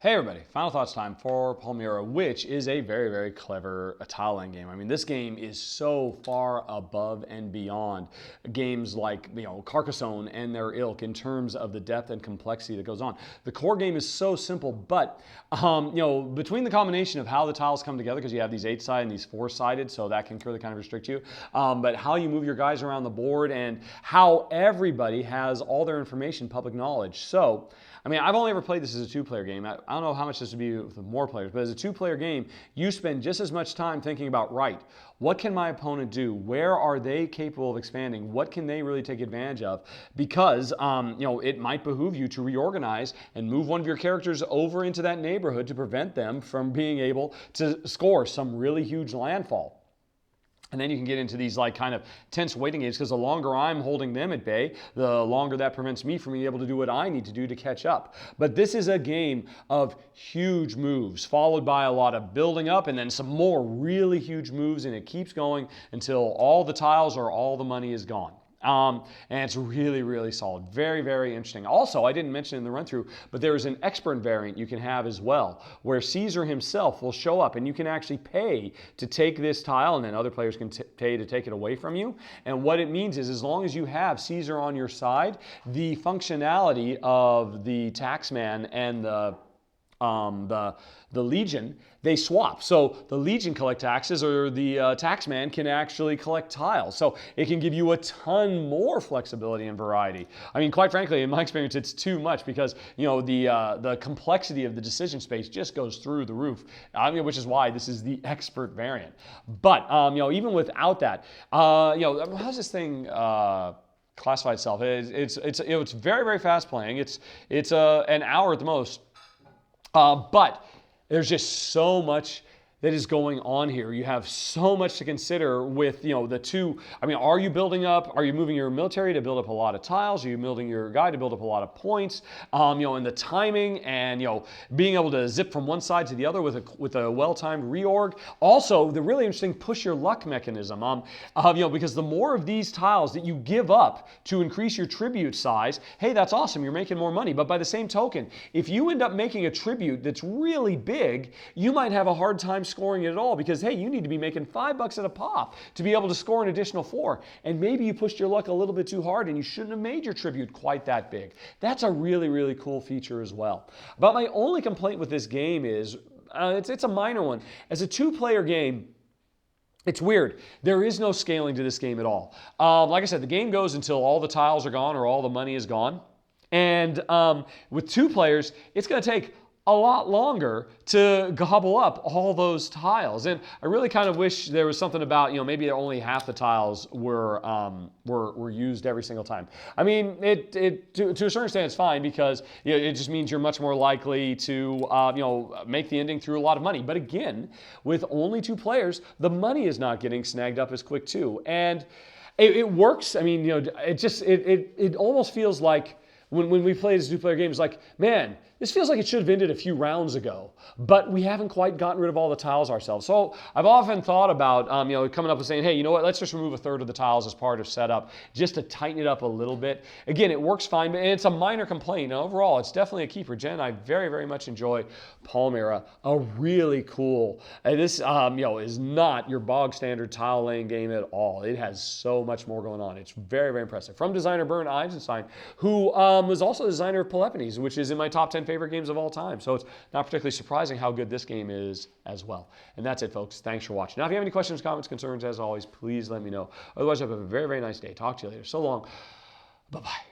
Hey everybody, final thoughts time for Palmyra, which is a very, very clever tile laying game. I mean, this game is so far above and beyond games like, Carcassonne and their ilk in terms of the depth and complexity that goes on. The core game is so simple, but, between the combination of how the tiles come together, because you have these 8-sided and these 4-sided, so that can really kind of restrict you, but how you move your guys around the board and how everybody has all their information public knowledge. So, I mean, I've only ever played this as a 2-player game. I don't know how much this would be with more players, but as a 2-player game, you spend just as much time thinking about, right, what can my opponent do? Where are they capable of expanding? What can they really take advantage of? Because, it might behoove you to reorganize and move one of your characters over into that neighborhood to prevent them from being able to score some really huge landfall. And then you can get into these kind of tense waiting games because the longer I'm holding them at bay, the longer that prevents me from being able to do what I need to do to catch up. But this is a game of huge moves followed by a lot of building up and then some more really huge moves, and it keeps going until all the tiles or all the money is gone. And it's really, really solid. Very, very interesting. Also, I didn't mention in the run-through, but there is an expert variant you can have as well, where Caesar himself will show up, and you can actually pay to take this tile, and then other players can pay to take it away from you. And what it means is, as long as you have Caesar on your side, the functionality of the taxman and the Legion, they swap. So the Legion collect taxes, or the taxman can actually collect tiles. So it can give you a ton more flexibility and variety. I mean, quite frankly, in my experience, it's too much because the complexity of the decision space just goes through the roof. Which is why this is the expert variant. But even without that, how's this thing? Classify itself. It's very, very fast playing. It's an hour at the most. But there's just so much that is going on here. You have so much to consider with, the two. I mean, are you building up? Are you moving your military to build up a lot of tiles? Are you building your guy to build up a lot of points? And the timing and, being able to zip from one side to the other with a well-timed reorg. Also, the really interesting push your luck mechanism. Because the more of these tiles that you give up to increase your tribute size, hey, that's awesome. You're making more money. But by the same token, if you end up making a tribute that's really big, you might have a hard time scoring it at all because, hey, you need to be making $5 at a pop to be able to score an additional 4. And maybe you pushed your luck a little bit too hard and you shouldn't have made your tribute quite that big. That's a really, really cool feature as well. But my only complaint with this game is, it's a minor one. As a 2-player game, it's weird. There is no scaling to this game at all. Like I said, the game goes until all the tiles are gone or all the money is gone. And with 2 players, it's going to take a lot longer to gobble up all those tiles. And I really kind of wish there was something about, maybe only half the tiles were used every single time. I mean, to a certain extent it's fine because it just means you're much more likely to make the ending through a lot of money. But again, with only 2 players, the money is not getting snagged up as quick too. And it works. I mean, it almost feels like when we play this 2-player game, it's like, man, this feels like it should have ended a few rounds ago, but we haven't quite gotten rid of all the tiles ourselves. So I've often thought about, coming up with saying, hey, you know what, let's just remove a third of the tiles as part of setup, just to tighten it up a little bit. Again, it works fine, and it's a minor complaint. Now, overall, it's definitely a keeper. Jen, I very, very much enjoy Palmyra. A really cool, this, is not your bog standard tile laying game at all. It has so much more going on. It's very, very impressive. From designer Bernd Eisenstein, who was also the designer of Peloponnese, which is in my top 10 favorite games of all time. So it's not particularly surprising how good this game is as well. And that's it, folks. Thanks for watching. Now, if you have any questions, comments, concerns, as always, please let me know. Otherwise, have a very, very nice day. Talk to you later. So long. Bye-bye.